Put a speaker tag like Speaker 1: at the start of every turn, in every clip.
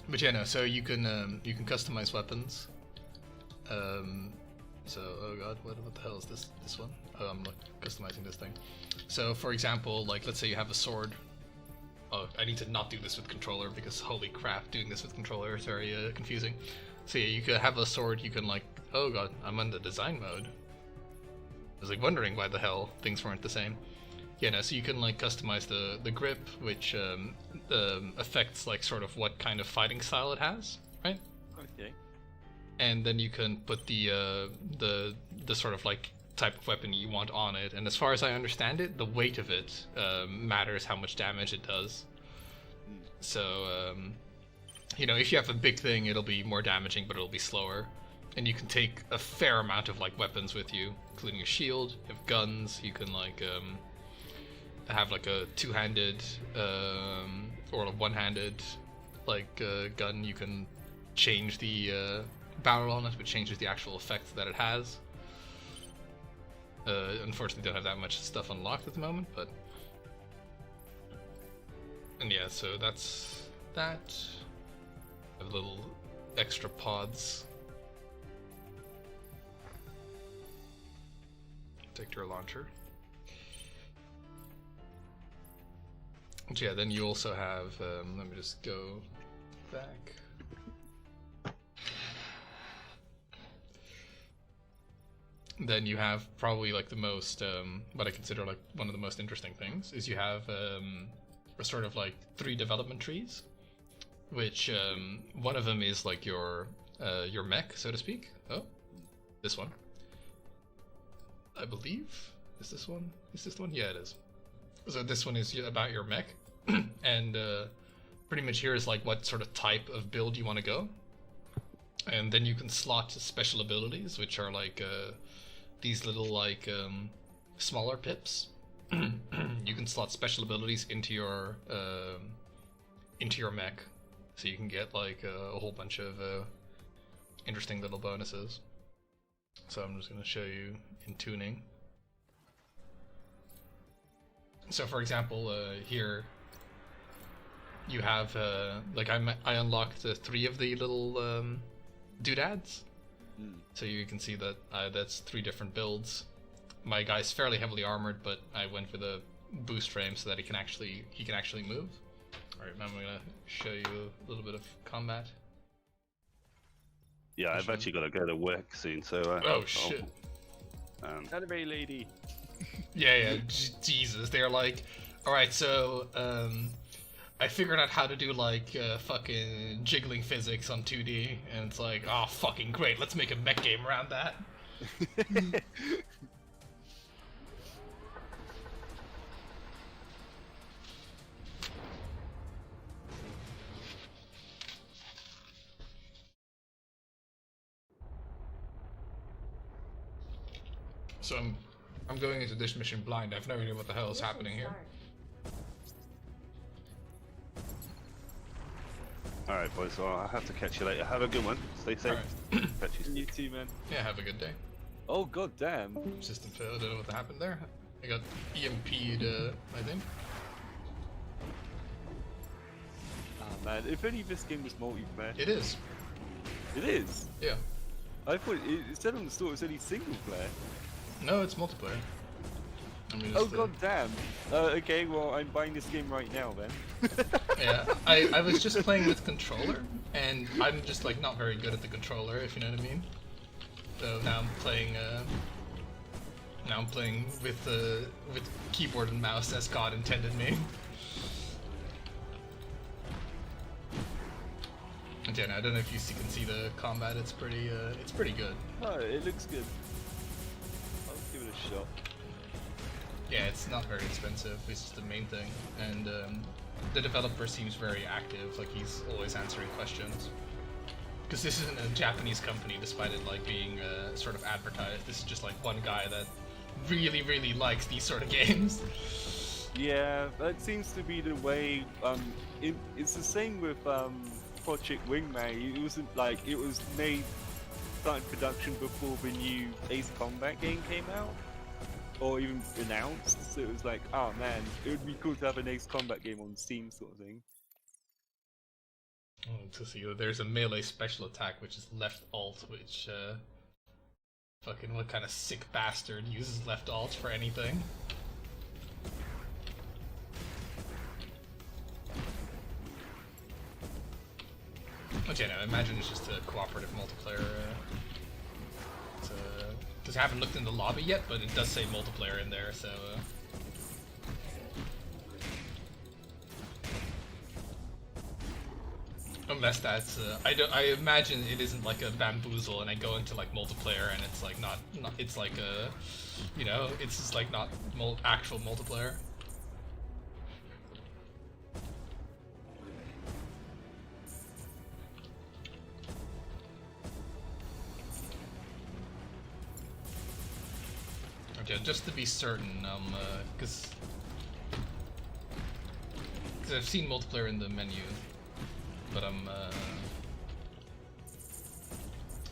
Speaker 1: But yeah, no. So you can customize weapons. So oh god, what the hell is this one? Oh, I'm like customizing this thing. So for example, like let's say you have a sword. Oh, I need to not do this with controller because holy crap, doing this with controller is very confusing. So yeah, you could have a sword. You can like, oh god, I'm on the design mode. I was like wondering why the hell things weren't the same. Yeah, no, so you can like customize the grip, which affects like sort of what kind of fighting style it has, right?
Speaker 2: Okay.
Speaker 1: And then you can put the sort of like type of weapon you want on it. And as far as I understand it, the weight of it matters how much damage it does. So you know, if you have a big thing, it'll be more damaging, but it'll be slower. And you can take a fair amount of like weapons with you, including a shield. You have guns. You can like have like a two-handed or a one-handed like gun. You can change the barrel on it, which changes the actual effect that it has. Unfortunately, don't have that much stuff unlocked at the moment, but and yeah, so that's that. Have little extra pods. Detector launcher. And yeah, then you also have. Let me just go back. Then you have probably like the most, what I consider like one of the most interesting things is you have a sort of like 3 development trees, which one of them is like your mech, so to speak. Oh, this one. I believe. Is this one? Is this the one? Yeah, it is. So this one is about your mech, and pretty much here is like what sort of type of build you want to go, and then you can slot special abilities, which are like these little like smaller pips. You can slot special abilities into your mech, so you can get like a whole bunch of interesting little bonuses. So I'm just going to show you in tuning. So for example, here you have like I unlocked 3 of the little doodads. So you can see that that's 3 different builds. My guy's fairly heavily armored, but I went with a boost frame so that he can actually move. All right, now I'm gonna show you a little bit of combat.
Speaker 3: Yeah, I've actually got to go to work soon, so.
Speaker 1: Oh shit!
Speaker 2: Anime lady.
Speaker 1: Yeah. Jesus, they're like, all right, so I figured out how to do like fucking jiggling physics on 2D, and it's like, oh fucking great, let's make a mech game around that. So I'm going into this mission blind. I have no idea what the hell is happening here.
Speaker 3: Alright, boys, well, I'll have to catch you later. Have a good one. Stay safe.
Speaker 1: Right.
Speaker 3: Catch you soon.
Speaker 2: You too, man.
Speaker 1: Yeah, have a good day.
Speaker 2: Oh god damn.
Speaker 1: System failed. I don't know what happened there. I got EMP'd, I think.
Speaker 2: Ah man, if only this game was multiplayer.
Speaker 1: It is.
Speaker 2: It is?
Speaker 1: Yeah.
Speaker 2: I thought it said on the store it was only single player.
Speaker 1: No, it's multiplayer.
Speaker 2: Oh god damn. Okay, well I'm buying this game right now then.
Speaker 1: Yeah, I was just playing with controller, and I'm just like not very good at the controller, if you know what I mean. So now I'm playing with keyboard and mouse as God intended me. Again, I don't know if you can see the combat. It's pretty good.
Speaker 2: Oh, it looks good. I'll give it a shot.
Speaker 1: Yeah, it's not very expensive, which is the main thing, and the developer seems very active, like he's always answering questions. Because this isn't a Japanese company, despite it like being sort of advertised. This is just like one guy that really, really likes these sort of games.
Speaker 2: Yeah, that seems to be the way. It's the same with Project Wingman. It wasn't like it was started production before the new Ace Combat game came out, or even announced. So it was like, oh man, it would be cool to have an Ace Combat game on Steam, sort of thing.
Speaker 1: To see, there's a melee special attack which is left alt, which fucking what kind of sick bastard uses left alt for anything? But yeah, no, imagine it's just a cooperative multiplayer. Because I haven't looked in the lobby yet, but it does say multiplayer in there, so. Unless that's, I imagine it isn't like a bamboozle, and I go into like multiplayer, and it's like not it's like a, you know, it's just like not actual multiplayer. Okay, just to be certain, because I've seen multiplayer in the menu, but I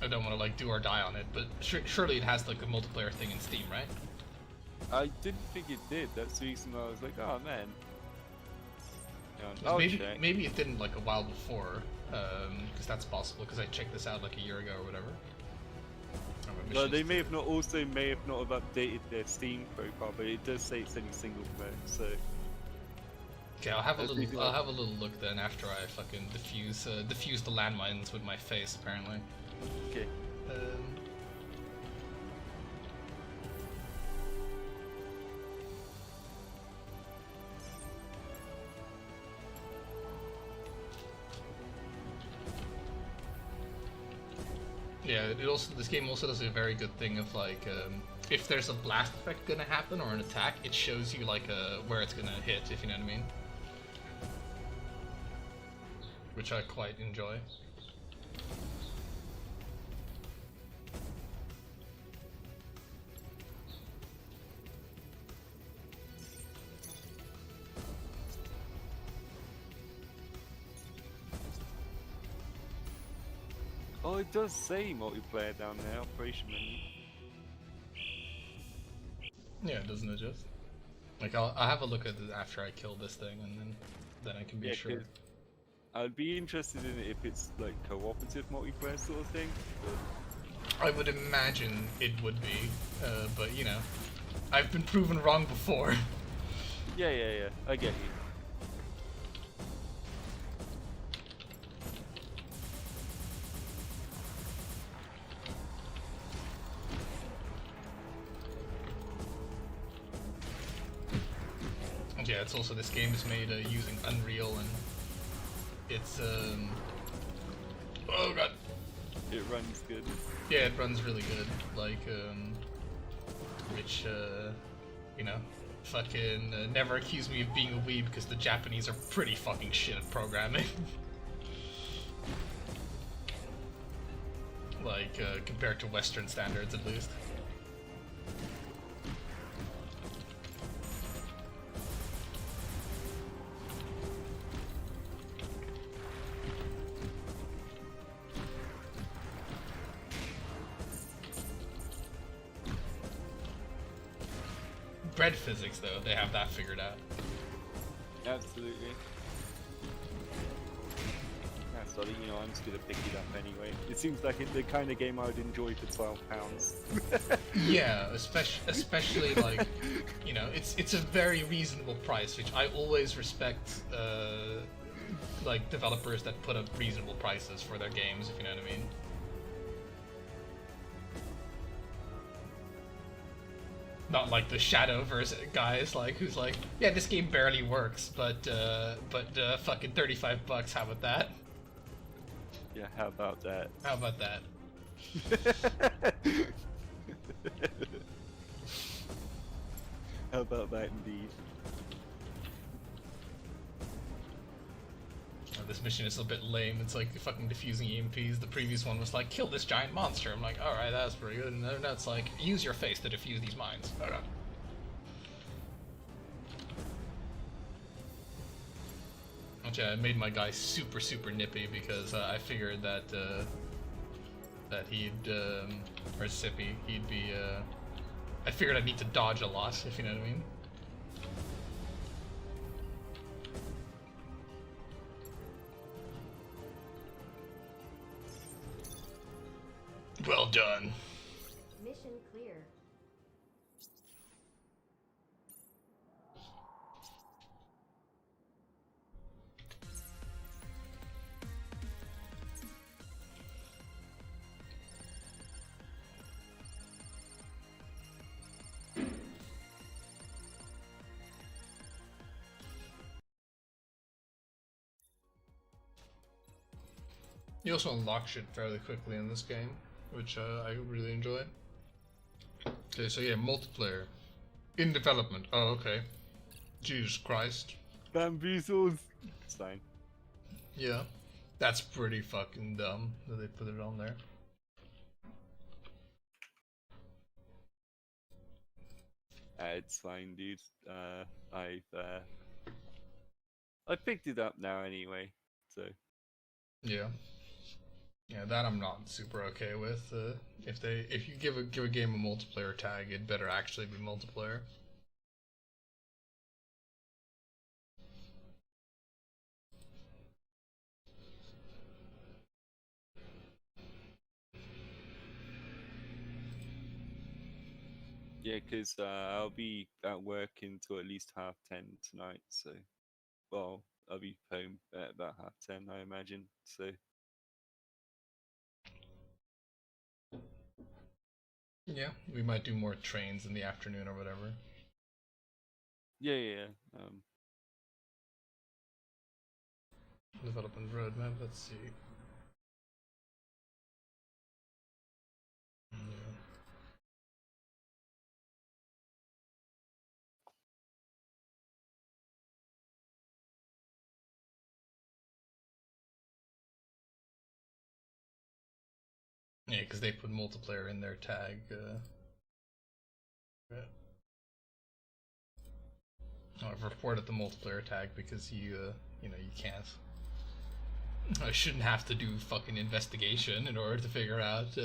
Speaker 1: don't want to like do or die on it. But surely it has like a multiplayer thing in Steam, right?
Speaker 2: I didn't think it did. That's the reason I was like, oh man. Yeah,
Speaker 1: Maybe it didn't like a while before, because that's possible. Because I checked this out like a year ago or whatever.
Speaker 2: Well, they may have not have updated their Steam profile, but it does say it's only single player. So.
Speaker 1: Okay, I'll have a little look then after I fucking defuse the landmines with my face, apparently.
Speaker 2: Okay.
Speaker 1: Yeah, this game also does a very good thing of like, if there's a blast effect gonna happen or an attack, it shows you like where it's gonna hit, if you know what I mean. Which I quite enjoy.
Speaker 2: Oh, it does say multiplayer down there, operation menu.
Speaker 1: Yeah, doesn't it just? Like, I'll have a look at it after I kill this thing, and then I can be sure.
Speaker 2: I'd be interested in it if it's like cooperative multiplayer sort of thing.
Speaker 1: I would imagine it would be, but you know, I've been proven wrong before.
Speaker 2: Yeah, I get you.
Speaker 1: Yeah, it's also, this game is made using Unreal, and it's oh god,
Speaker 2: it runs good.
Speaker 1: Yeah, it runs really good. Like which you know, fucking never accuse me of being a weeb, because the Japanese are pretty fucking shit at programming. Like compared to Western standards, at least. Bread physics, though, they have that figured out.
Speaker 2: Absolutely. Yeah, sorry, you know, I'm just gonna pick it up anyway. It seems like it's the kind of game I would enjoy for £12.
Speaker 1: Yeah, especially like, you know, it's a very reasonable price, which I always respect. Like developers that put up reasonable prices for their games, if you know what I mean. Not like the Shadowverse guys, like who's like, yeah, this game barely works, but fucking $35. How about that?
Speaker 2: Yeah, how about that?
Speaker 1: How about that?
Speaker 2: How about that, indeed?
Speaker 1: Oh, this mission is a bit lame. It's like fucking defusing EMPs. The previous one was like, kill this giant monster. I'm like, alright, that's pretty good. And now it's like, use your face to defuse these mines. Okay. Which I made my guy super nippy, because I figured that that he'd or Sippy, he'd be I figured I'd need to dodge a lot, if you know what I mean. Well done.
Speaker 4: Mission clear.
Speaker 1: You also unlock shit fairly quickly in this game, which I really enjoy. Okay, so yeah, multiplayer. In development. Oh, okay. Jesus Christ.
Speaker 2: Bamboozles. It's fine.
Speaker 1: Yeah. That's pretty fucking dumb that they put it on there.
Speaker 2: It's fine, dude. I picked it up now anyway, so.
Speaker 1: Yeah. Yeah, that I'm not super okay with. If you give a game a multiplayer tag, it better actually be multiplayer.
Speaker 2: Yeah, because I'll be at work until at least 10:30 tonight, so. Well, I'll be home at about 10:30, I imagine, so.
Speaker 1: Yeah, we might do more trains in the afternoon or whatever.
Speaker 2: Yeah.
Speaker 1: Development roadmap, let's see. Yeah. Yeah, because they put multiplayer in their tag. Yeah. I've reported the multiplayer tag because you can't. I shouldn't have to do fucking investigation in order to figure out.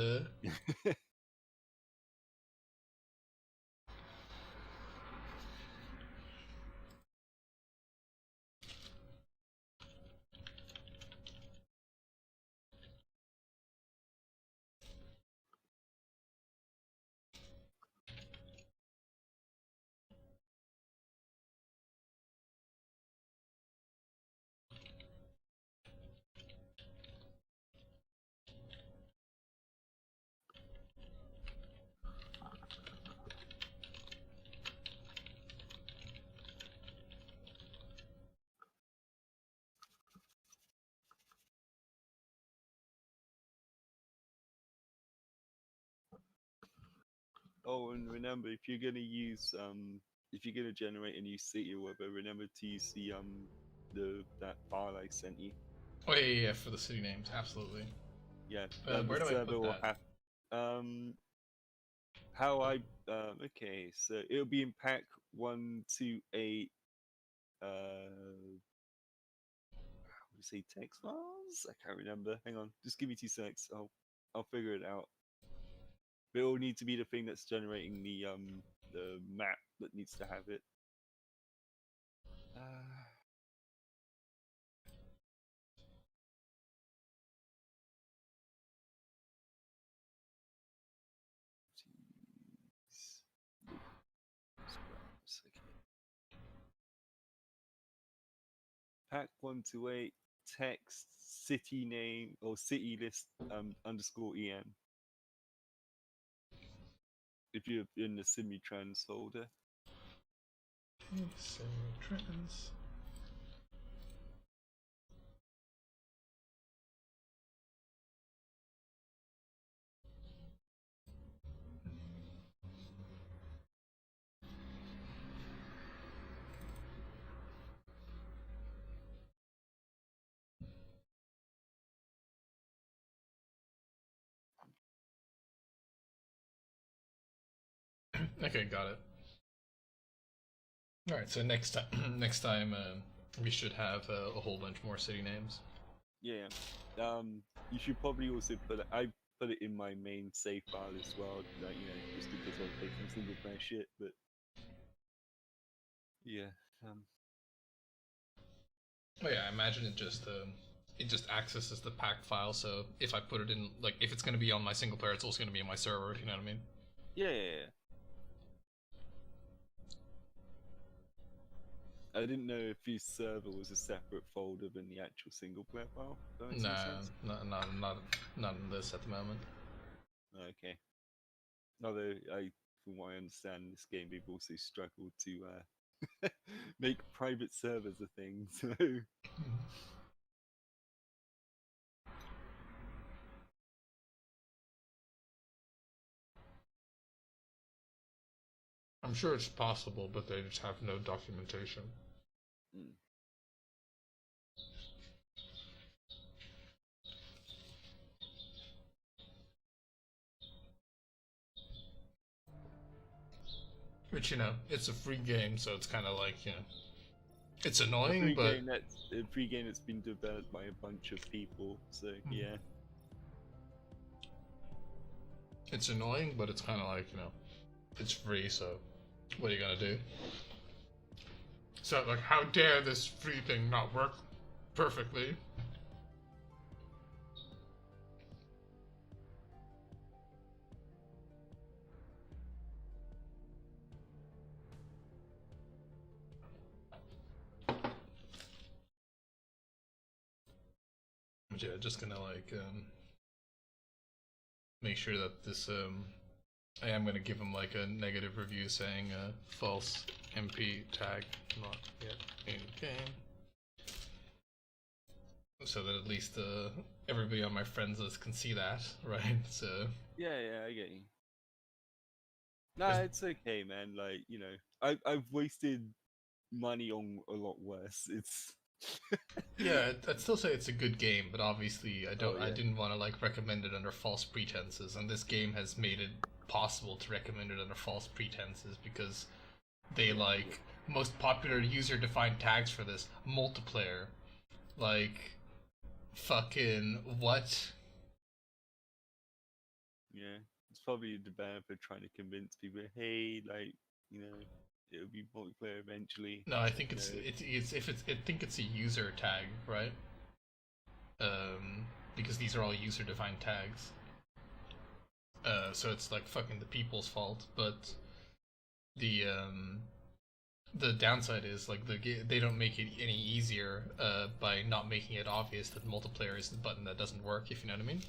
Speaker 2: Oh, and remember, if you're gonna generate a new city or whatever, remember to use that file I sent you.
Speaker 1: Oh yeah, for the city names, absolutely.
Speaker 2: Yeah,
Speaker 1: Where
Speaker 2: the
Speaker 1: do I
Speaker 2: server
Speaker 1: put
Speaker 2: will
Speaker 1: that?
Speaker 2: have how I okay, so it'll be in pack 128 what do you say, text files? I can't remember. Hang on, just give me 2 seconds. I'll figure it out. But it'll need to be the thing that's generating the map that needs to have it. Uh, jeez. Nope. Scraps. Okay. Pack 128 text city name or city list underscore en. If you're in the Simitrans folder.
Speaker 1: So trends. Okay, got it. All right, so next time, we should have a whole bunch more city names.
Speaker 2: Yeah. You should probably also put it. I put it in my main save file as well. Like, just in case I play some single player shit. But yeah.
Speaker 1: Oh yeah, I imagine it just it just accesses the pack file. So if I put it in, like, if it's gonna be on my single player, it's also gonna be on my server. If you know what I mean?
Speaker 2: Yeah. I didn't know if his server was a separate folder than the actual single player file. That makes any
Speaker 1: Nah,
Speaker 2: sense?
Speaker 1: not in this at the moment.
Speaker 2: Okay. Although, from what I understand, in this game they've also struggled to make private servers a thing. So
Speaker 1: I'm sure it's possible, but they just have no documentation.
Speaker 2: mm.
Speaker 1: Which, you know, it's a free game, so it's kind of like, you know, it's
Speaker 2: a
Speaker 1: annoying,
Speaker 2: free
Speaker 1: but
Speaker 2: game that's been developed by a bunch of people. So yeah.
Speaker 1: it's annoying, but it's kind of like, you know, it's free, so what are you gonna do? So, like, how dare this free thing not work perfectly? But yeah, just gonna like make sure that this I am gonna give him like a negative review saying false MP tag not yet in game, so that at least everybody on my friends list can see that, right? So
Speaker 2: Yeah, I get you. Nah, it's okay, man. Like, you know, I've wasted money on a lot worse. It's
Speaker 1: yeah, I'd still say it's a good game, but obviously
Speaker 2: Oh,
Speaker 1: I
Speaker 2: yeah.
Speaker 1: didn't want to like recommend it under false pretenses, and this game has made it possible to recommend it under false pretenses because they like most popular user defined tags for this multiplayer, like fucking what?
Speaker 2: Yeah, it's probably a developer trying to convince people, hey, like, you know, it'll be multiplayer eventually.
Speaker 1: No, I
Speaker 2: Like,
Speaker 1: think
Speaker 2: no.
Speaker 1: it's if it's I think it's a user tag, right? Because these are all user defined tags. So it's like fucking the people's fault, but the downside is like they don't make it any easier by not making it obvious that multiplayer is the button that doesn't work, if you know what I mean.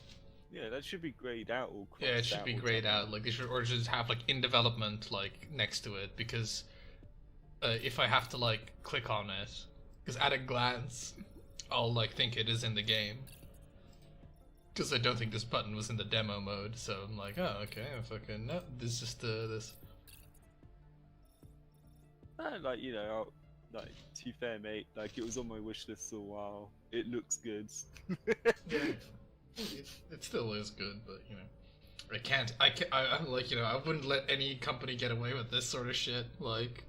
Speaker 2: Yeah, that should be grayed out or crossed
Speaker 1: Yeah, it should be
Speaker 2: or
Speaker 1: grayed
Speaker 2: something.
Speaker 1: out. Like they should, or just have like in development like next to it, because if I have to like click on it, because at a glance, I'll like think it is in the game. Because I don't think this button was in the demo mode, so I'm like, oh, okay, fucking no, this is just this.
Speaker 2: Like, you know, like, to be fair, mate, like, it was on my wish list for a while. It looks good.
Speaker 1: Yeah, it still is good, but you know, I'm like, you know, I wouldn't let any company get away with this sort of shit. Like,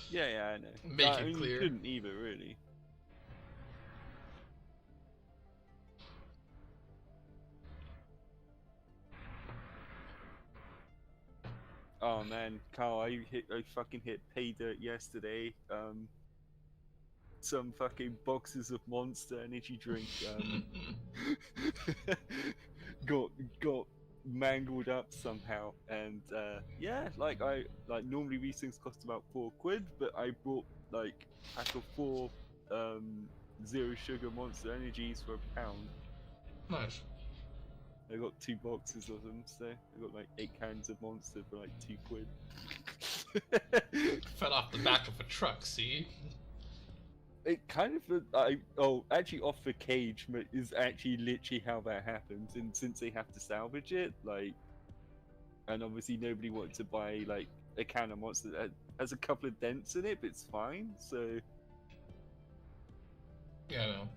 Speaker 2: Yeah, I know.
Speaker 1: make
Speaker 2: I
Speaker 1: it
Speaker 2: mean,
Speaker 1: clear.
Speaker 2: You couldn't either, really. Oh man, Carl, I fucking hit pay dirt yesterday. Some fucking boxes of Monster Energy drink got got mangled up somehow, and yeah, like I like normally these things cost about £4, but I bought like a pack of 4 zero sugar Monster Energies for £1.
Speaker 1: Nice.
Speaker 2: I got 2 boxes of them, so I got like 8 cans of Monster for like £2.
Speaker 1: Fell off the back of a truck. See.
Speaker 2: It kind of actually off the cage is actually literally how that happens, and since they have to salvage it, like, and obviously nobody wants to buy like a can of Monster that has a couple of dents in it, but it's fine. So
Speaker 1: Yeah, no.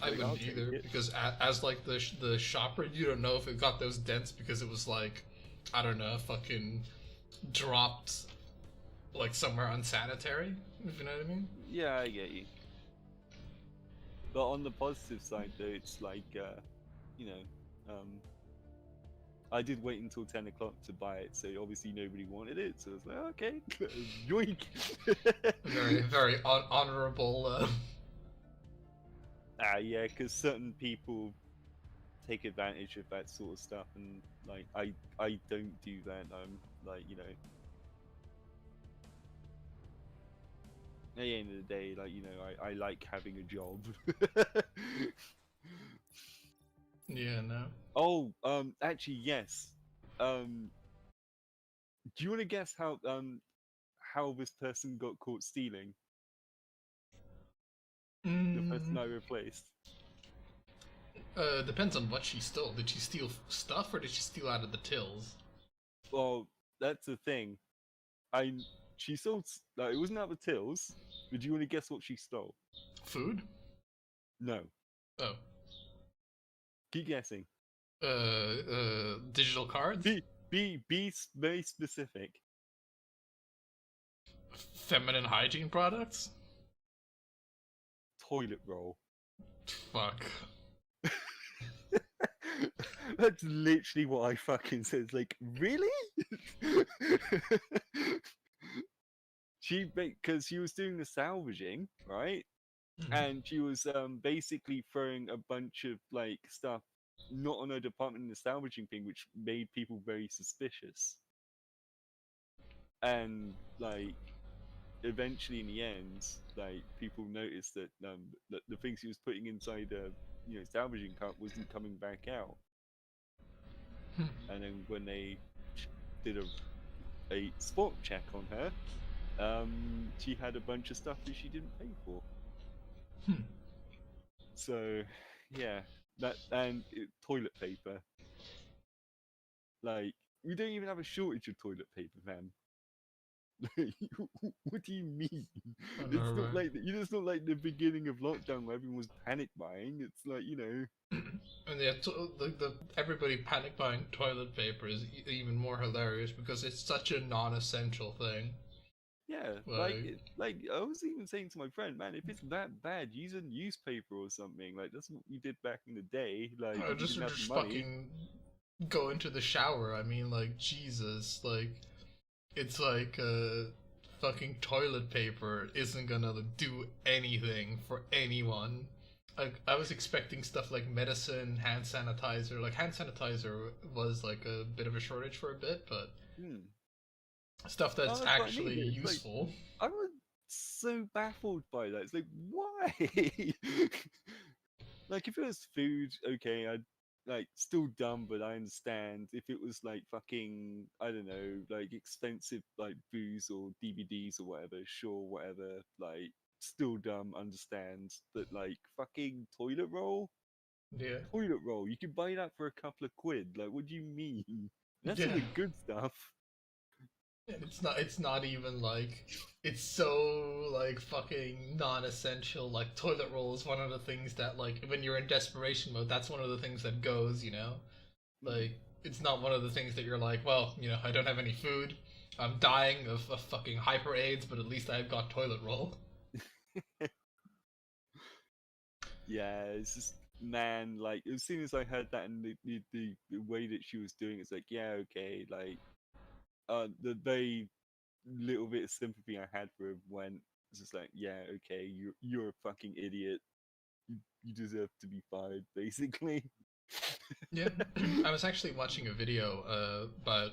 Speaker 1: I
Speaker 2: like, I'll
Speaker 1: wouldn't
Speaker 2: take
Speaker 1: either,
Speaker 2: it.
Speaker 1: because as like the shopper, you don't know if it got those dents because it was like, I don't know, fucking dropped like somewhere unsanitary, if you know what I mean.
Speaker 2: Yeah, I get you. But on the positive side, though, it's like you know, I did wait until 10 o'clock to buy it, so obviously nobody wanted it. So I was like, okay, yoink.
Speaker 1: Very honorable
Speaker 2: Yeah, because certain people take advantage of that sort of stuff, and like I don't do that. I'm like, you know, at the end of the day, like, you know, I like having a job.
Speaker 1: Yeah, no.
Speaker 2: Oh, actually, yes. Um, do you want to guess how this person got caught stealing? The person
Speaker 1: Mm,
Speaker 2: I replaced.
Speaker 1: depends on what she stole. Did she steal stuff or did she steal out of the tills?
Speaker 2: Well, that's the thing. I she sold like, it wasn't out the tills. But do you want to guess what she stole?
Speaker 1: Food?
Speaker 2: No.
Speaker 1: Oh.
Speaker 2: Keep guessing.
Speaker 1: Digital cards?
Speaker 2: Be very specific.
Speaker 1: Feminine hygiene products?
Speaker 2: Toilet roll.
Speaker 1: Fuck.
Speaker 2: That's literally what I fucking said. It's like, really? Because she was doing the salvaging, right? And she was basically throwing a bunch of like stuff not on her department in the salvaging thing, which made people very suspicious. And like, eventually, in the end, like people noticed that the things she was putting inside the salvaging cup wasn't coming back out. And then when they did a spot check on her, she had a bunch of stuff that she didn't pay for. So, yeah, toilet paper. Like, we don't even have a shortage of toilet paper, man. What do you mean?
Speaker 1: I know,
Speaker 2: It's not
Speaker 1: right?
Speaker 2: like it's not like the beginning of lockdown where everyone was panic buying. It's like, you know.
Speaker 1: And yeah, the everybody panic buying toilet paper is even more hilarious because it's such a non-essential thing.
Speaker 2: Yeah, like I was even saying to my friend, man, if it's that bad, use a newspaper or something. Like that's what we did back in the day. Like if you
Speaker 1: Just
Speaker 2: didn't have the
Speaker 1: just
Speaker 2: money.
Speaker 1: fucking go into the shower. I mean, like Jesus, like it's like fucking toilet paper isn't gonna do anything for anyone. Like I was expecting stuff like medicine, hand sanitizer. Like hand sanitizer was like a bit of a shortage for a bit, but
Speaker 2: Hmm.
Speaker 1: stuff
Speaker 2: Oh,
Speaker 1: that's
Speaker 2: that's what I mean.
Speaker 1: actually
Speaker 2: It's like
Speaker 1: useful.
Speaker 2: I was so baffled by that. It's like, why? Like, if it was food, okay, I'd like still dumb, but I understand. If it was like fucking, I don't know, like expensive like booze or DVDs or whatever, sure, whatever. Like, still dumb, understand. But like fucking
Speaker 1: Yeah.
Speaker 2: toilet roll, you can buy that for a couple of quid. Like, what do you mean? That's for
Speaker 1: Yeah.
Speaker 2: the good stuff.
Speaker 1: And it's not even like it's so like fucking non-essential. Like toilet roll is one of the things that like when you're in desperation mode, that's one of the things that goes, you know?
Speaker 2: Hmm.
Speaker 1: Like it's not one of the things that you're like, well, I don't have any food. I'm dying of fucking hyper AIDS, but at least I've got toilet roll.
Speaker 2: Yeah, it's just man, like as soon as I heard that and the way that she was doing it's like, yeah, okay, like the very little bit of sympathy I had for her went it's just like, yeah, okay, you're a fucking idiot. You deserve to be fired, basically.
Speaker 1: Yeah. I was actually watching a video but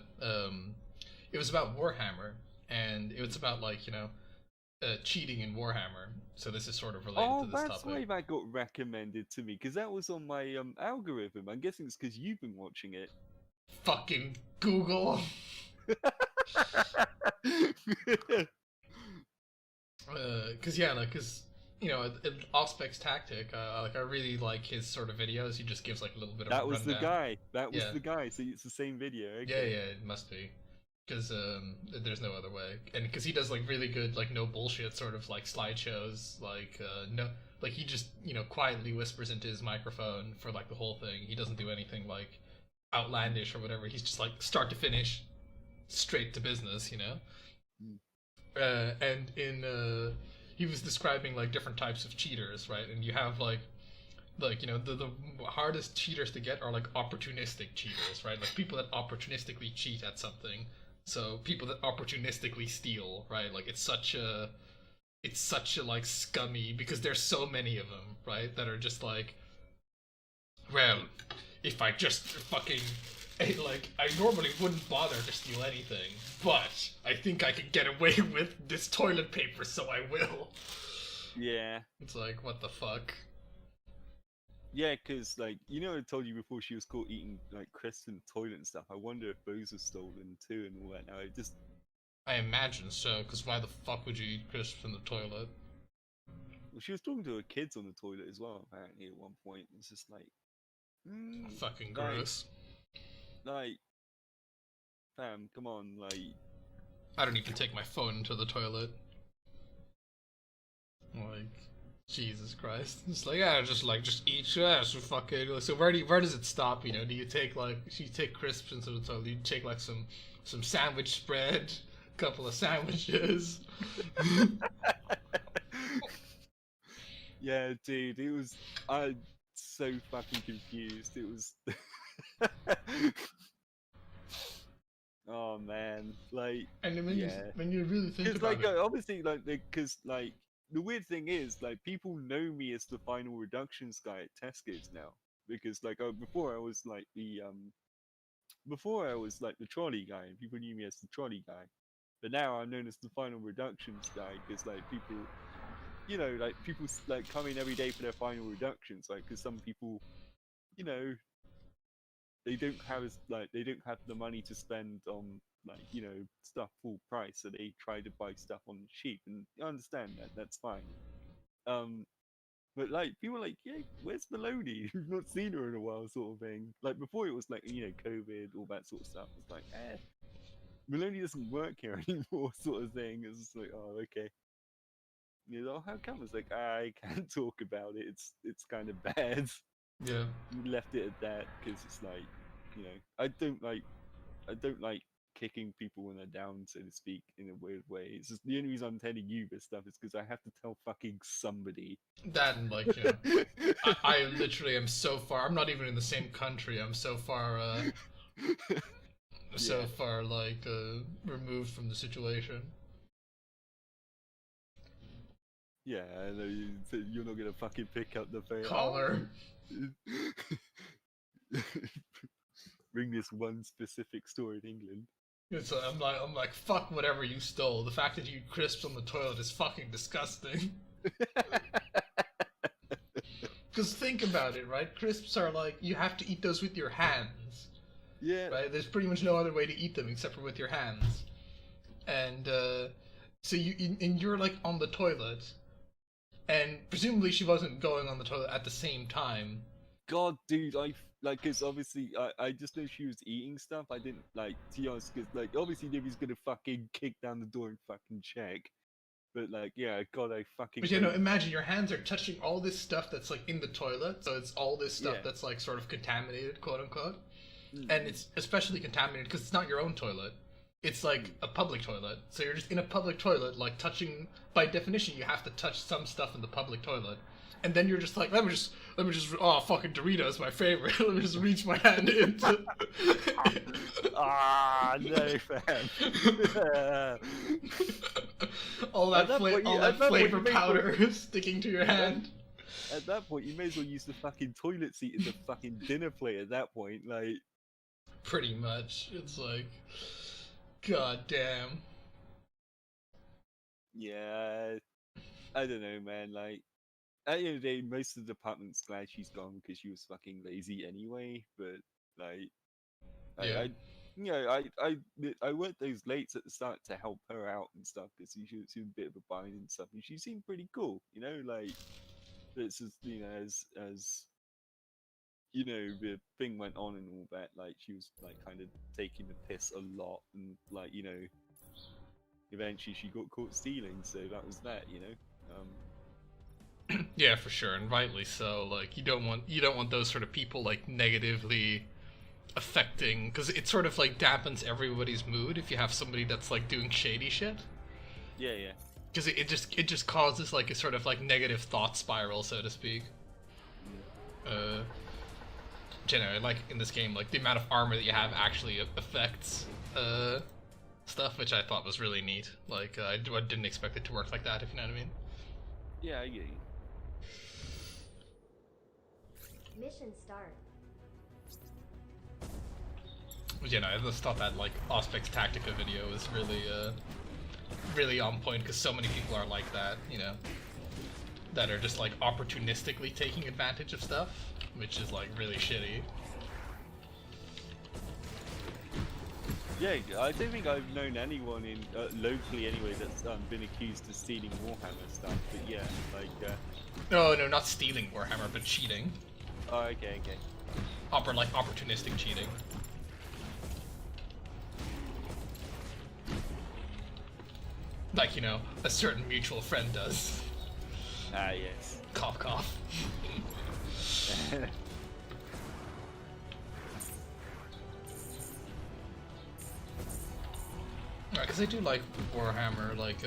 Speaker 1: it was about Warhammer and it was about like, cheating in Warhammer. So this is sort of related to
Speaker 2: Oh,
Speaker 1: this
Speaker 2: that's
Speaker 1: topic.
Speaker 2: why that got recommended to me, because that was on my algorithm. I'm guessing it's because you've been watching it.
Speaker 1: Fucking Google. Cause yeah, like, cause Ospec's tactic. Like, I really like his sort of videos. He just gives like a little bit of a
Speaker 2: That was the
Speaker 1: rundown.
Speaker 2: guy. That was
Speaker 1: Yeah,
Speaker 2: the guy. So it's the same video.
Speaker 1: yeah,
Speaker 2: Okay.
Speaker 1: yeah. It must be, cause there's no other way. And cause he does like really good, like no bullshit sort of like slideshows. Like no, like he just quietly whispers into his microphone for like the whole thing. He doesn't do anything like outlandish or whatever. He's just like start to finish, straight to business.
Speaker 2: Mm.
Speaker 1: And in he was describing like different types of cheaters, right? And you have like the hardest cheaters to get are like opportunistic cheaters, right? Like people that opportunistically cheat at something. So people that opportunistically steal, right? Like it's such a like scummy because there's so many of them, right? That are just like, well, if I just fucking like I normally wouldn't bother to steal anything, but I think I can get away with this toilet paper, so I will.
Speaker 2: Yeah.
Speaker 1: It's like, what the fuck?
Speaker 2: Yeah, because, like, you know, I told you before she was caught eating, like, crisps in the toilet and stuff. I wonder if those are stolen too and all that. Now, it just.
Speaker 1: I imagine so, because why the fuck would you eat crisps in the toilet?
Speaker 2: Well, she was talking to her kids on the toilet as well, apparently, at one point. It's just like.
Speaker 1: Fucking
Speaker 2: like,
Speaker 1: gross.
Speaker 2: Like. Fam, come on, like.
Speaker 1: I don't even take my phone into the toilet. Like, Jesus Christ. It's like, yeah, just eat, yeah, so fucking, so where does it stop, you know? Do you take, like, crisps into the toilet? Do you take, like, some sandwich spread, a couple of sandwiches?
Speaker 2: Yeah, dude, it was. I'm so fucking confused. It was. Oh man, like.
Speaker 1: And then when you really think
Speaker 2: Because,
Speaker 1: about
Speaker 2: like,
Speaker 1: it,
Speaker 2: obviously, like, because, like, the weird thing is, like, people know me as the final reductions guy at Tesco's now. Because, like, before I was like the trolley guy, and people knew me as the trolley guy. But now I'm known as the final reductions guy because, like, people, you know, like, people like come in every day for their final reductions, like, because some people, you know, they don't have the money to spend on, like, you know, stuff full price, so they try to buy stuff on the cheap, and I understand that, that's fine. But, like, people are like, yeah, where's Maloney? We've not seen her in a while, sort of thing. Like, before it was like, you know, COVID, all that sort of stuff. It's like, Maloney doesn't work here anymore, sort of thing. It's just like, oh, okay. You know, how come? It's like, I can't talk about it. It's kind of bad.
Speaker 1: yeah.
Speaker 2: We left it at that because it's like, you know, I don't like kicking people when they're down, so to speak, in a weird way. It's just the only reason I'm telling you this stuff is because I have to tell fucking somebody.
Speaker 1: That and, like, you know, I literally am so far, I'm not even in the same country, I'm so far, like, removed from the situation.
Speaker 2: Yeah, I know you're not gonna fucking pick up the phone.
Speaker 1: Caller.
Speaker 2: Bring this one specific store in England.
Speaker 1: So I'm like, fuck whatever you stole. The fact that you eat crisps on the toilet is fucking disgusting. Because think about it, right? Crisps are like, you have to eat those with your hands.
Speaker 2: Yeah.
Speaker 1: Right? There's pretty much no other way to eat them except for with your hands. And, so you're like on the toilet. And presumably she wasn't going on the toilet at the same time.
Speaker 2: God, dude, because obviously I just know she was eating stuff. I didn't, like, to be honest, because, like, obviously nobody's gonna fucking kick down the door and fucking check. But, like, yeah, God, I fucking.
Speaker 1: But, you know, imagine your hands are touching all this stuff that's, like, in the toilet. So it's all this stuff that's, like, sort of contaminated, quote unquote. And it's especially contaminated because it's not your own toilet. It's like a public toilet. So you're just in a public toilet, like, touching. By definition, you have to touch some stuff in the public toilet. And then you're just like, let me just, oh, fucking Doritos, my favorite. Let me just reach my hand into.
Speaker 2: No, fam.
Speaker 1: all that flavor powder sticking to your hand.
Speaker 2: At that point, you may as well use the fucking toilet seat as a fucking dinner plate. At that point, like.
Speaker 1: Pretty much, it's like, god damn.
Speaker 2: Yeah, I don't know, man. Like, at the end of the day, most of the department's glad she's gone because she was fucking lazy anyway. But, like, I worked those lates at the start to help her out and stuff because she was in a bit of a bind and stuff, and she seemed pretty cool, you know. Like, it's just, you know, as you know, the thing went on and all that. Like, she was like kind of taking the piss a lot, and, like, you know, eventually she got caught stealing, so that was that, you know.
Speaker 1: Yeah, for sure, and rightly so. Like, you don't want those sort of people, like, negatively affecting, because it sort of, like, dampens everybody's mood if you have somebody that's, like, doing shady shit.
Speaker 2: Yeah.
Speaker 1: Because it just causes, like, a sort of, like, negative thought spiral, so to speak. Generally, like, in this game, like, the amount of armor that you have actually affects stuff, which I thought was really neat. Like I didn't expect it to work like that, if you know what I mean.
Speaker 2: Yeah, I get you.
Speaker 4: Mission start.
Speaker 1: But you know, I just thought that like Auspex Tactica video was really really on point because so many people are like that, you know, that are just like opportunistically taking advantage of stuff, which is like really shitty.
Speaker 2: Yeah, I don't think I've known anyone in locally anyway that's been accused of stealing Warhammer stuff. But yeah, like.
Speaker 1: No, not stealing Warhammer, but cheating.
Speaker 2: Oh, okay.
Speaker 1: Like opportunistic cheating. Like, you know, a certain mutual friend does.
Speaker 2: Ah, yes.
Speaker 1: Cough, cough. Right, because I do like Warhammer, like,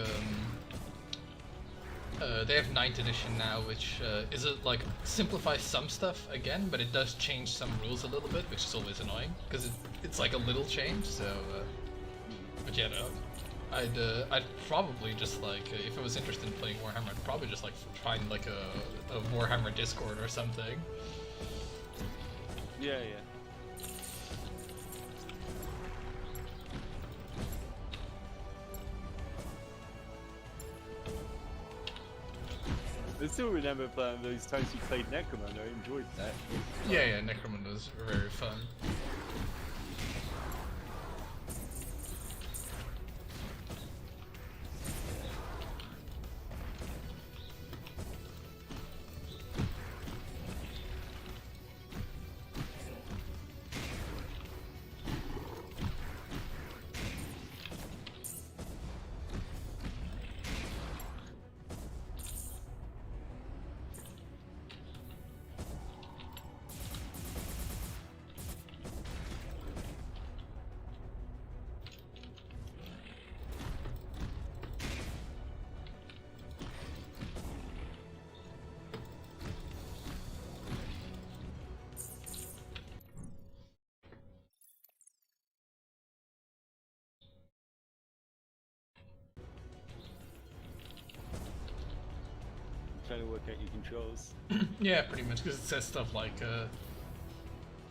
Speaker 1: they have 9th edition now, which is it like simplifies some stuff again, but it does change some rules a little bit, which is always annoying because it's like a little change. So, but yeah, no, I'd probably just like if I was interested in playing Warhammer, I'd probably just like find like a Warhammer Discord or something.
Speaker 2: Yeah. I still remember those times you played Necromunda. I enjoyed that.
Speaker 1: Yeah, Necromunda was very fun.
Speaker 2: Trying to work out your controls.
Speaker 1: Yeah, pretty much, because it says stuff like,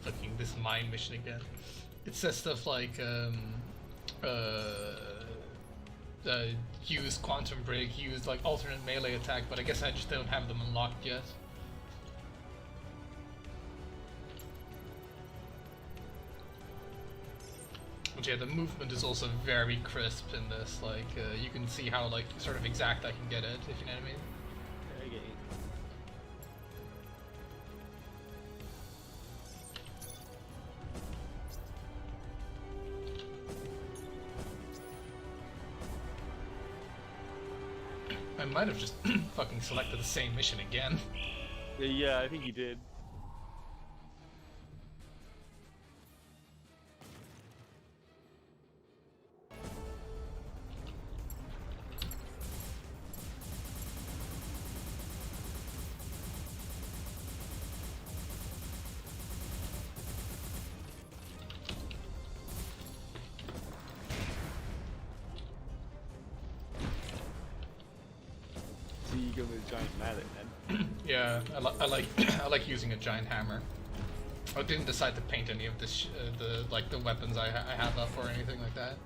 Speaker 1: fucking this mine mission again. It says stuff like, use Quantum Break, use like alternate melee attack, but I guess I just don't have them unlocked yet. But yeah, the movement is also very crisp in this, like, you can see how, like, sort of exact I can get it, if you know what I mean.
Speaker 2: I get you.
Speaker 1: I might have just fucking selected the same mission again.
Speaker 2: Yeah, I think you did. So you go with a giant mallet then?
Speaker 1: Yeah, I like I like using a giant hammer. I didn't decide to paint any of this the weapons I have up or anything like that.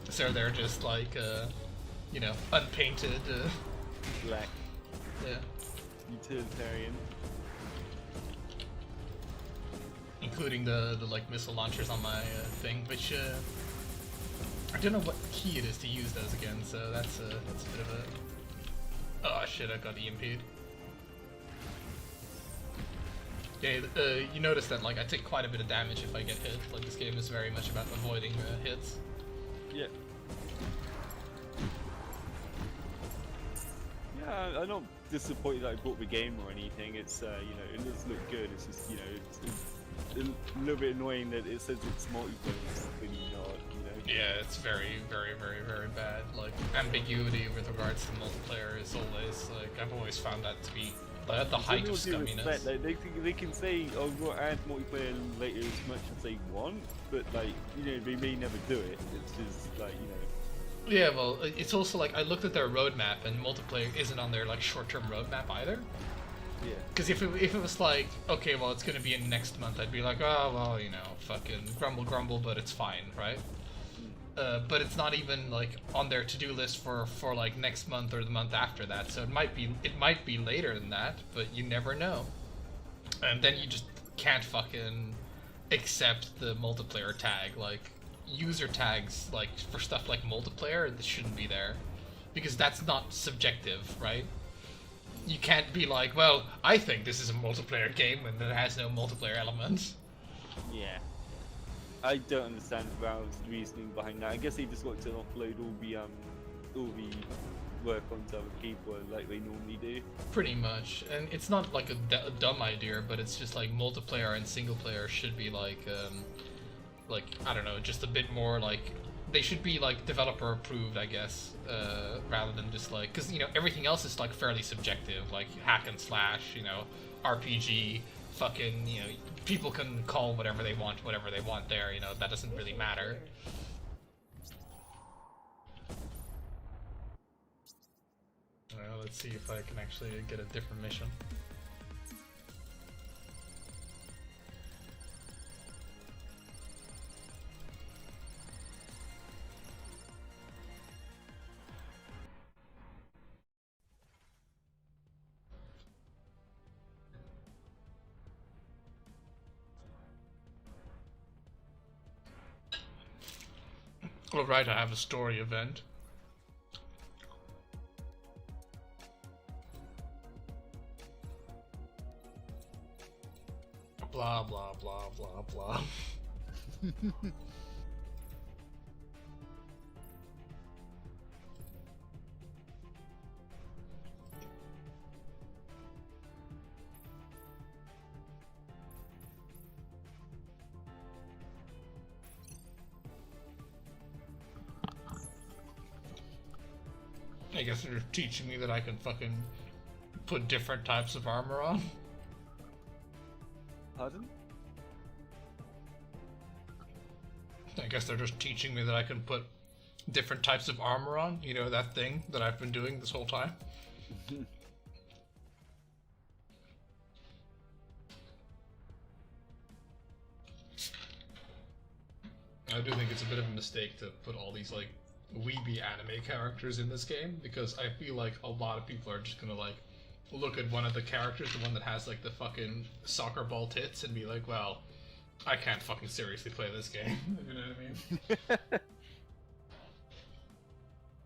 Speaker 1: So they're just like you know, unpainted.
Speaker 2: Black.
Speaker 1: Yeah.
Speaker 2: Utilitarian.
Speaker 1: Including the like missile launchers on my thing, which I don't know what key it is to use those again. So that's a bit of a. Oh shit! I got EMP'd. Yeah, you notice that like I take quite a bit of damage if I get hit. Like this game is very much about avoiding hits.
Speaker 2: Yeah. Yeah, I'm not disappointed that I bought the game or anything. It's you know, it does look good. It's just, you know, it's a little bit annoying that it says it's multiplayer when you're not, you know.
Speaker 1: Yeah, it's very bad. Like ambiguity with regards to multiplayer is always like I've always found that to be Like, at the height of
Speaker 2: With all due
Speaker 1: scumminess.
Speaker 2: respect, like, they can say, oh, we'll add multiplayer later as much as they want, but like, you know, they may never do it. It's just like, you know.
Speaker 1: Yeah, well, it's also like I looked at their roadmap, and multiplayer isn't on their like short-term roadmap either.
Speaker 2: Yeah.
Speaker 1: Because if it was like, okay, well, it's gonna be in next month, I'd be like, oh, well, you know, fucking grumble, but it's fine, right? But it's not even like on their to-do list for like next month or the month after that. So it might be later than that, but you never know. And then you just can't fucking accept the multiplayer tag. Like user tags, like for stuff like multiplayer, this shouldn't be there because that's not subjective, right? You can't be like, well, I think this is a multiplayer game when it has no multiplayer elements.
Speaker 2: Yeah. I don't understand Valve's reasoning behind that. I guess they just want to offload all the work onto other people like they normally do.
Speaker 1: Pretty much, and it's not like a dumb idea, but it's just like multiplayer and single player should be like I don't know, just a bit more like they should be like developer approved, I guess, rather than just like because you know everything else is like fairly subjective, like hack and slash, you know, RPG. Fucking, you know, people can call whatever they want there, you know, that doesn't really matter. Well, let's see if I can actually get a different mission. Alright, I have a story event. Blah blah blah blah blah. I guess they're teaching me that I can fucking put different types of armor on.
Speaker 2: Pardon?
Speaker 1: I guess they're just teaching me that I can put different types of armor on. You know, that thing that I've been doing this whole time. I do think it's a bit of a mistake to put all these like weeby anime characters in this game because I feel like a lot of people are just gonna like look at one of the characters, the one that has like the fucking soccer ball tits, and be like, well, I can't fucking seriously play this game. You know what I mean?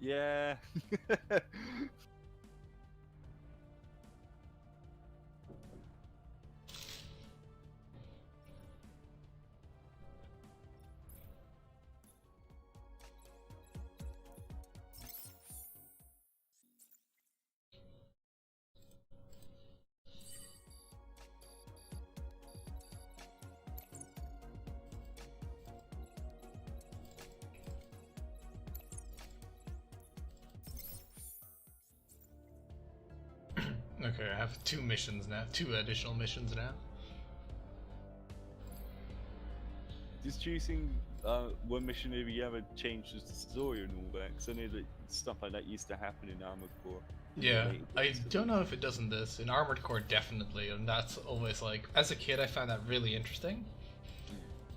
Speaker 2: Yeah.
Speaker 1: Okay, I have two additional missions now.
Speaker 2: Does choosing one mission over the other change the story and all that? Because I know that stuff like that used to happen in Armored Core.
Speaker 1: Yeah, I don't know if it does in this. In Armored Core, definitely, and that's always like, as a kid, I found that really interesting.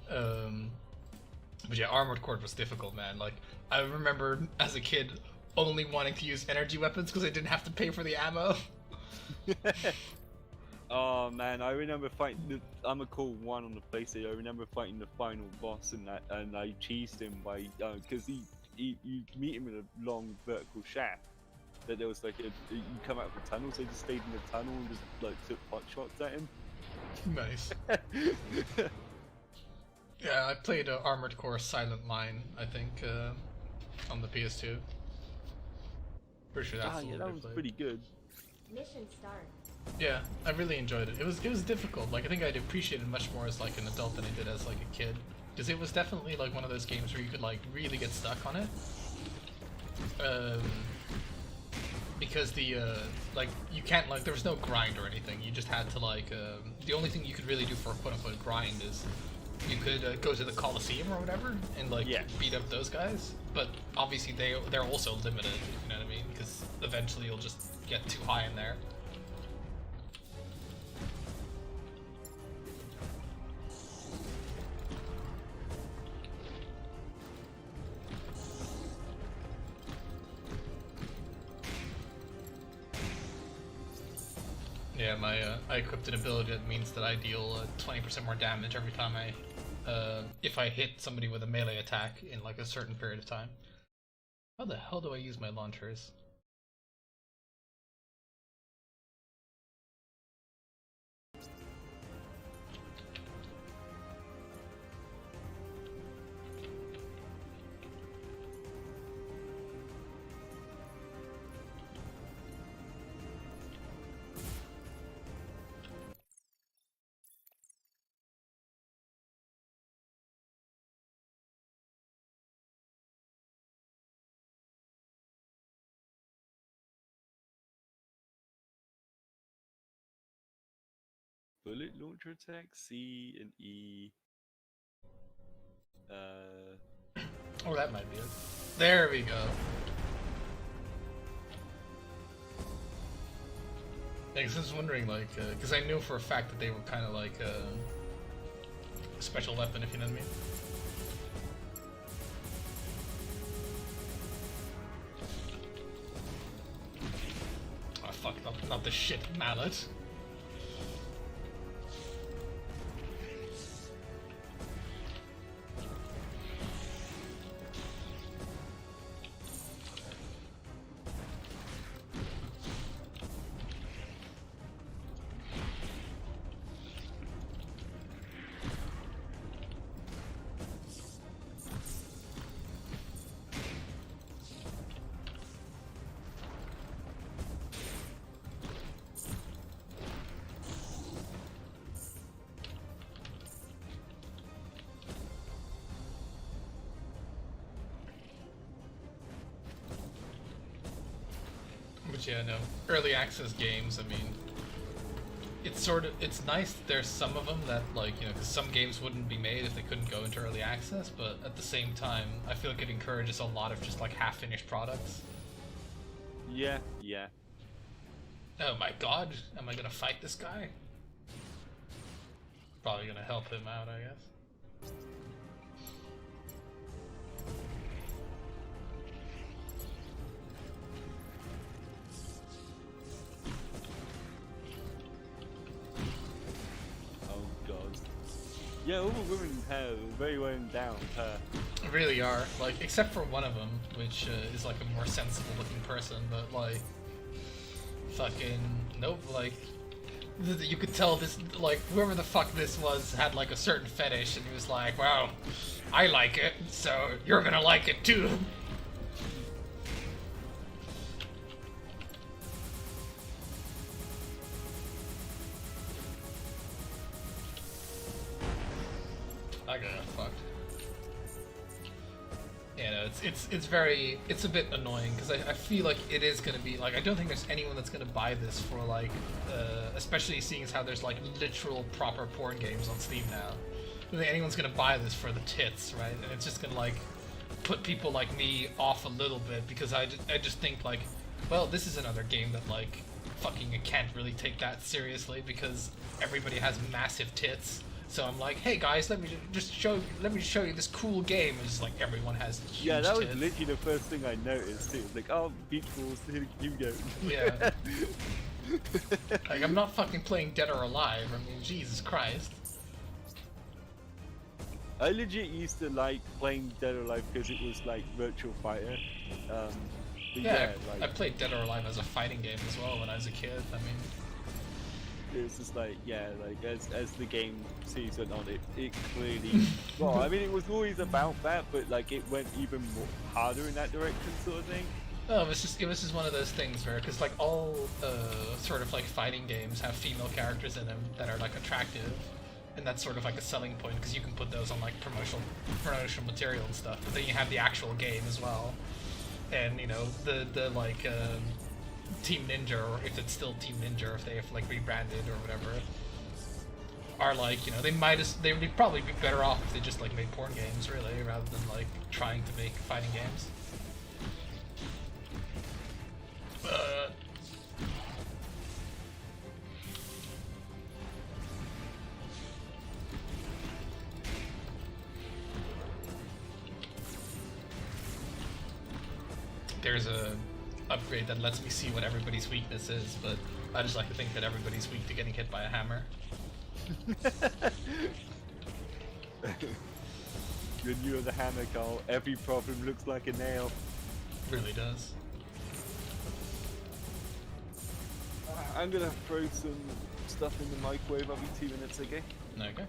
Speaker 1: But yeah, Armored Core was difficult, man. Like, I remember as a kid only wanting to use energy weapons because I didn't have to pay for the ammo.
Speaker 2: Oh man, I remember fighting the Armored Core 1 on the PlayStation. I remember fighting the final boss in that, and I cheesed him by because you meet him in a long vertical shaft. That there was like you come out of the tunnel, so I just stayed in the tunnel and just like took pot shots at him.
Speaker 1: Nice. Yeah, I played Armored Core Silent Line, I think, on the PS2. Pretty sure that's the one
Speaker 2: that
Speaker 1: I
Speaker 2: was
Speaker 1: played.
Speaker 2: pretty good.
Speaker 4: Mission start.
Speaker 1: Yeah, I really enjoyed it. It was difficult. Like, I think I'd appreciate it much more as like an adult than I did as like a kid, because it was definitely like one of those games where you could like really get stuck on it. because the like you can't like there was no grind or anything. You just had to like the only thing you could really do for a quote unquote grind is you could go to the Coliseum or whatever and like
Speaker 2: Yeah.
Speaker 1: beat up those guys. But obviously they're also limited. You know what I mean? Because eventually you'll just get too high in there. Yeah, my I equipped an ability that means that I deal 20% more damage every time if I hit somebody with a melee attack in like a certain period of time. How the hell do I use my launchers?
Speaker 2: Bullet launcher attack, C and E.
Speaker 1: Oh, that might be it. There we go. Yeah, 'cause I was wondering, like, because I knew for a fact that they were kind of like a special weapon, if you know what I mean. Oh fuck! Not the shit mallet. But yeah, no. Early access games, I mean, it's nice that there's some of them that, like, you know, because some games wouldn't be made if they couldn't go into early access, but at the same time, I feel like it encourages a lot of just, like, half-finished products.
Speaker 2: Yeah, yeah.
Speaker 1: Oh my god, am I gonna fight this guy? Probably gonna help him out, I guess.
Speaker 2: Oh god. Yeah, all the women in Hell are very well endowed.
Speaker 1: Really are, like, except for one of them, which is like a more sensible looking person, but like, fucking nope. Like, you could tell this, like, whoever the fuck this was had like a certain fetish, and he was like, "Well, I like it, so you're gonna like it too." I got fucked. Yeah, no, it's a bit annoying because I feel like it is gonna be like I don't think there's anyone that's gonna buy this for like especially seeing as how there's like literal proper porn games on Steam now. I don't think anyone's gonna buy this for the tits, right? And it's just gonna like put people like me off a little bit because I just think like, well, this is another game that like fucking I can't really take that seriously because everybody has massive tits. So I'm like, hey guys, let me show you this cool game. It's just like everyone has huge
Speaker 2: Yeah, that was
Speaker 1: tits.
Speaker 2: literally the first thing I noticed. It was like, oh, beach balls, here you go.
Speaker 1: Yeah. Like, I'm not fucking playing Dead or Alive. I mean, Jesus Christ.
Speaker 2: I legit used to like playing Dead or Alive because it was like Virtual Fighter. But
Speaker 1: Yeah,
Speaker 2: like,
Speaker 1: I played Dead or Alive as a fighting game as well when I was a kid. I mean,
Speaker 2: it was just like, yeah, like as the game series went on, it clearly. Well, I mean, it was always about that, but like it went even more harder in that direction, sort of thing.
Speaker 1: oh, it was just one of those things where, because like all sort of like fighting games have female characters in them that are like attractive, and that's sort of like a selling point because you can put those on like promotional material and stuff. But then you have the actual game as well, and you know the like Team Ninja, or if it's still Team Ninja, or if they have like rebranded or whatever, are like, you know, they'd probably be better off if they just like made porn games, really, rather than like trying to make fighting games. There's a upgrade that lets me see what everybody's weakness is, but I just like to think that everybody's weak to getting hit by a hammer.
Speaker 2: When you're the hammer, Carl, every problem looks like a nail.
Speaker 1: Really does.
Speaker 2: I'm gonna throw some stuff in the microwave. I'll be 2 minutes, okay?
Speaker 1: Okay.